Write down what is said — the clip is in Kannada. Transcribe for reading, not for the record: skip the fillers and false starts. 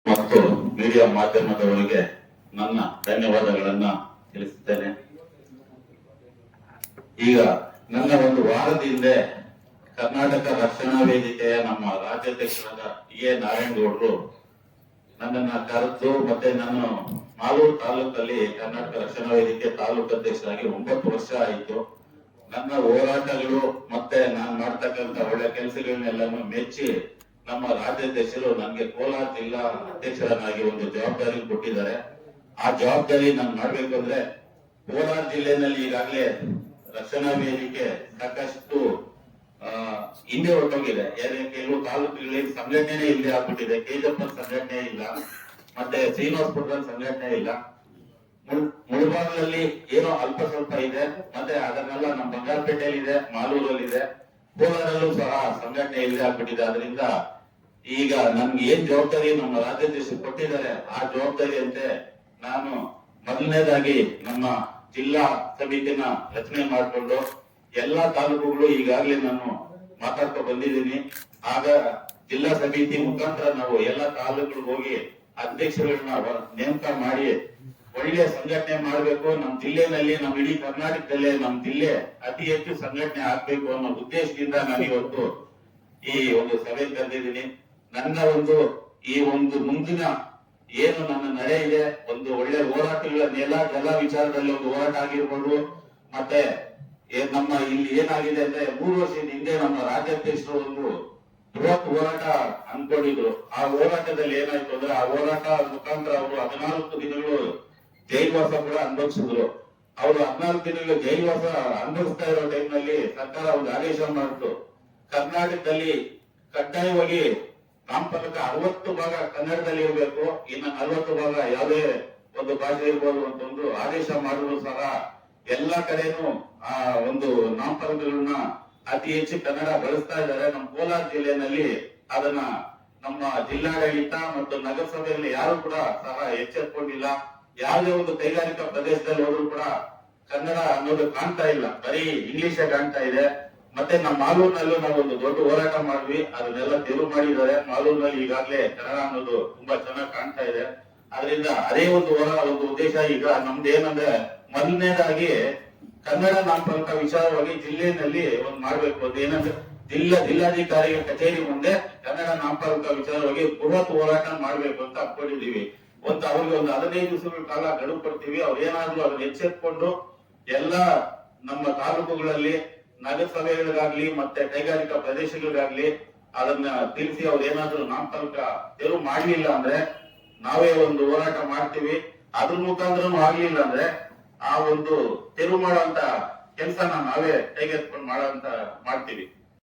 ಮತ್ತು ಮೀಡಿಯಾ ಮಾಧ್ಯಮದವರಿಗೆ ನನ್ನ ಧನ್ಯವಾದಗಳನ್ನ ತಿಳಿಸುತ್ತೇನೆ. ಈಗ ನನ್ನ ಒಂದು ವಾರದ ಹಿಂದೆ ಕರ್ನಾಟಕ ರಕ್ಷಣಾ ವೇದಿಕೆಯ ನಮ್ಮ ರಾಜ್ಯಾಧ್ಯಕ್ಷರಾದ ಎ ನಾರಾಯಣಗೌಡರು ನನ್ನನ್ನ ಕರೆದು, ಮತ್ತೆ ನಾನು ಮಾಲೂರು ತಾಲೂಕಲ್ಲಿ ಕರ್ನಾಟಕ ರಕ್ಷಣಾ ವೇದಿಕೆ ತಾಲೂಕು ಅಧ್ಯಕ್ಷರಾಗಿ 9 ವರ್ಷ ಆಯಿತು. ನನ್ನ ಹೋರಾಟಗಳು ಮತ್ತೆ ನಾನು ಮಾಡ್ತಕ್ಕಂಥ ಒಳ್ಳೆ ಕೆಲಸಗಳನ್ನೆಲ್ಲಾನು ಮೆಚ್ಚಿ ನಮ್ಮ ರಾಜ್ಯಾಧ್ಯಕ್ಷರು ನನಗೆ ಕೋಲಾರ ಜಿಲ್ಲಾ ಅಧ್ಯಕ್ಷರನ್ನಾಗಿ ಒಂದು ಜವಾಬ್ದಾರಿ ಕೊಟ್ಟಿದ್ದಾರೆ. ಆ ಜವಾಬ್ದಾರಿ ನಾನು ಮಾಡ್ಬೇಕು ಅಂದ್ರೆ ಕೋಲಾರ ಜಿಲ್ಲೆನಲ್ಲಿ ಈಗಾಗಲೇ ರಕ್ಷಣಾ ವೇದಿಕೆ ಸಾಕಷ್ಟು ಹಿಂದೆ ಹೊರಟೋಗಿದೆ. ಕೆಲವು ತಾಲೂಕುಗಳಲ್ಲಿ ಸಂಘಟನೆ ಇಲ್ಲದೆ ಆಗ್ಬಿಟ್ಟಿದೆ. ಕೆಜಪ್ಪನ ಸಂಘಟನೆ ಇಲ್ಲ, ಮತ್ತೆ ಶ್ರೀನಿವಾಸಪುರದ ಸಂಘಟನೆ ಇಲ್ಲ. ಮುಳಬಾಗಿಲಲ್ಲಿ ಏನೋ ಅಲ್ಪ ಸ್ವಲ್ಪ ಇದೆ, ಮತ್ತೆ ಅದನ್ನೆಲ್ಲ ನಮ್ಮ ಬಂಗಾರಪೇಟೆಯಲ್ಲಿ ಇದೆ, ಮಾಲೂರಲ್ಲಿ ಇದೆ, ಕೋಲಾರಲ್ಲೂ ಸಹ ಸಂಘಟನೆ ಇಲ್ಲದೆ ಆಗ್ಬಿಟ್ಟಿದೆ. ಅದರಿಂದ ಈಗ ನನ್ಗೆ ಏನ್ ಜವಾಬ್ದಾರಿ ನಮ್ಮ ರಾಜ್ಯಾಧ್ಯಕ್ಷರು ಕೊಟ್ಟಿದ್ದಾರೆ, ಆ ಜವಾಬ್ದಾರಿಯಂತೆ ನಾನು ಮೊದಲನೇದಾಗಿ ನಮ್ಮ ಜಿಲ್ಲಾ ಸಮಿತಿನ ರಚನೆ ಮಾಡಿಕೊಂಡು ಎಲ್ಲಾ ತಾಲೂಕುಗಳು ಈಗಾಗಲೇ ನಾನು ಮಾತಾಡ್ತಾ ಬಂದಿದ್ದೀನಿ. ಆಗ ಜಿಲ್ಲಾ ಸಮಿತಿ ಮುಖಾಂತರ ನಾವು ಎಲ್ಲಾ ತಾಲೂಕುಗಳಿಗೆ ಹೋಗಿ ಅಧ್ಯಕ್ಷರುಗಳನ್ನ ನೇಮಕ ಮಾಡಿ ಒಳ್ಳೆ ಸಂಘಟನೆ ಮಾಡಬೇಕು. ನಮ್ಮ ಜಿಲ್ಲೆನಲ್ಲಿ, ನಮ್ಮ ಇಡೀ ಕರ್ನಾಟಕದಲ್ಲೇ ನಮ್ಮ ಜಿಲ್ಲೆ ಅತಿ ಹೆಚ್ಚು ಸಂಘಟನೆ ಆಗ್ಬೇಕು ಅನ್ನೋ ಉದ್ದೇಶದಿಂದ ನಾನು ಇವತ್ತು ಈ ಒಂದು ಸಭೆ ಕರೆದಿದ್ದೀನಿ. ನನ್ನ ಈ ಒಂದು ಮುಂದಿನ ಏನು ನನ್ನ ನಡೆ ಇದೆ, ಒಂದು ಒಳ್ಳೆ ಹೋರಾಟಗಳ ಜಲ ವಿಚಾರದಲ್ಲಿ ಒಂದು ಹೋರಾಟ ಆಗಿರ್ಬೋದು. ಮತ್ತೆ ನಮ್ಮ ಇಲ್ಲಿ ಏನಾಗಿದೆ ಅಂದ್ರೆ 3 ವರ್ಷದ ಹಿಂದೆ ನಮ್ಮ ರಾಜ್ಯಾಧ್ಯಕ್ಷರು ಒಂದು ಬೃಹತ್ ಹೋರಾಟ ಅನ್ಕೊಂಡಿದ್ರು. ಆ ಹೋರಾಟದಲ್ಲಿ ಏನಾಯ್ತು ಅಂದ್ರೆ, ಆ ಹೋರಾಟ ಮುಖಾಂತರ ಅವರು 14 ದಿನಗಳು ಜೈಲುವಾಸ ಕೂಡ ಅನುಭವಿಸಿದ್ರು. ಅವರು 14 ದಿನಗಳು ಜೈಲುವಾಸ ಅನುಭವಿಸ್ತಾ ಇರೋ ಟೈಮ್ ನಲ್ಲಿ ಸರ್ಕಾರ ಒಂದು ಆದೇಶ ಮಾಡಿತು, ಕರ್ನಾಟಕದಲ್ಲಿ ಕಡ್ಡಾಯವಾಗಿ ನಾಮಫಲಕ 60 ಭಾಗ ಕನ್ನಡದಲ್ಲಿ ಇರಬೇಕು, ಇನ್ನು 40 ಭಾಗ ಯಾವುದೇ ಒಂದು ಭಾಷೆ ಇರ್ಬೋದು ಅಂತ ಒಂದು ಆದೇಶ ಮಾಡಿದ್ರು ಸಹ ಎಲ್ಲಾ ಕಡೆನೂ ಆ ಒಂದು ನಾಮಫಲಕಗಳನ್ನ ಅತಿ ಹೆಚ್ಚು ಕನ್ನಡ ಬಳಸ್ತಾ ಇದ್ದಾರೆ. ನಮ್ಮ ಕೋಲಾರ ಜಿಲ್ಲೆಯಲ್ಲಿ ಅದನ್ನ ನಮ್ಮ ಜಿಲ್ಲಾಡಳಿತ ಮತ್ತು ನಗರಸಭೆಯಲ್ಲಿ ಯಾರು ಕೂಡ ಸಹ ಎಚ್ಚೆತ್ತುಕೊಂಡಿಲ್ಲ. ಯಾವುದೇ ಒಂದು ಕೈಗಾರಿಕಾ ಪ್ರದೇಶದಲ್ಲಿ ಹೋದ್ರು ಕೂಡ ಕನ್ನಡ ಅನ್ನೋದು ಕಾಣ್ತಾ ಇಲ್ಲ, ಬರೀ ಇಂಗ್ಲಿಷೇ ಕಾಣ್ತಾ ಇದೆ. ಮತ್ತೆ ನಮ್ಮ ಮಾಲೂರಿನಲ್ಲೂ ನಾವು ಒಂದು ದೊಡ್ಡ ಹೋರಾಟ ಮಾಡಿದ್ವಿ, ಅದನ್ನೆಲ್ಲ ತೆರವು ಮಾಡಿದ್ದಾರೆ. ಮಾಲೂರಿನಲ್ಲಿ ಈಗಾಗಲೇ ಕನ್ನಡ ಅನ್ನೋದು ತುಂಬಾ ಚೆನ್ನಾಗಿ ಕಾಣ್ತಾ ಇದೆ. ಅದರಿಂದ ಅದೇ ಒಂದು ಉದ್ದೇಶ ಈಗ ನಮ್ದು ಏನಂದ್ರೆ, ಮೊದಲನೇದಾಗಿ ಕನ್ನಡ ನಾಮಫಲಕ ವಿಚಾರವಾಗಿ ಜಿಲ್ಲೆಯಲ್ಲಿ ಒಂದು ಮಾಡ್ಬೇಕು ಅಂತ ಏನಂದ್ರೆ, ಜಿಲ್ಲಾಧಿಕಾರಿಗಳ ಕಚೇರಿ ಮುಂದೆ ಕನ್ನಡ ನಾಮಫಲಕ ವಿಚಾರವಾಗಿ ಬೃಹತ್ ಹೋರಾಟ ಮಾಡ್ಬೇಕು ಅಂತ ಅನ್ಕೊಂಡಿದೀವಿ. ಅವ್ರಿಗೆ ಒಂದು 15 ದಿವಸಗಳ ಕಾಲ ಗಡುವು ಕೊಡ್ತೀವಿ. ಅವ್ರು ಏನಾದ್ರು ಅದನ್ನ ಎಚ್ಚೆತ್ಕೊಂಡು ಎಲ್ಲಾ ನಮ್ಮ ತಾಲೂಕುಗಳಲ್ಲಿ ನಗರಸಭೆಗಳಿಗಾಗ್ಲಿ ಮತ್ತೆ ಕೈಗಾರಿಕಾ ಪ್ರದೇಶಗಳಿಗಾಗ್ಲಿ ಅದನ್ನ ತಿಳಿಸಿ ಅವ್ರು ಏನಾದ್ರು ನಾಮಫಲಕ ತೆರವು ಮಾಡ್ಲಿಲ್ಲ ಅಂದ್ರೆ ನಾವೇ ಒಂದು ಹೋರಾಟ ಮಾಡ್ತೀವಿ. ಅದ್ರ ಮುಖಾಂತರ ಆಗ್ಲಿಲ್ಲ ಅಂದ್ರೆ ಆ ಒಂದು ತೆರವು ಮಾಡುವಂತ ಕೆಲಸನ ನಾವೇ ಕೈಗೆತ್ಕೊಂಡು ಮಾಡ್ತೀವಿ.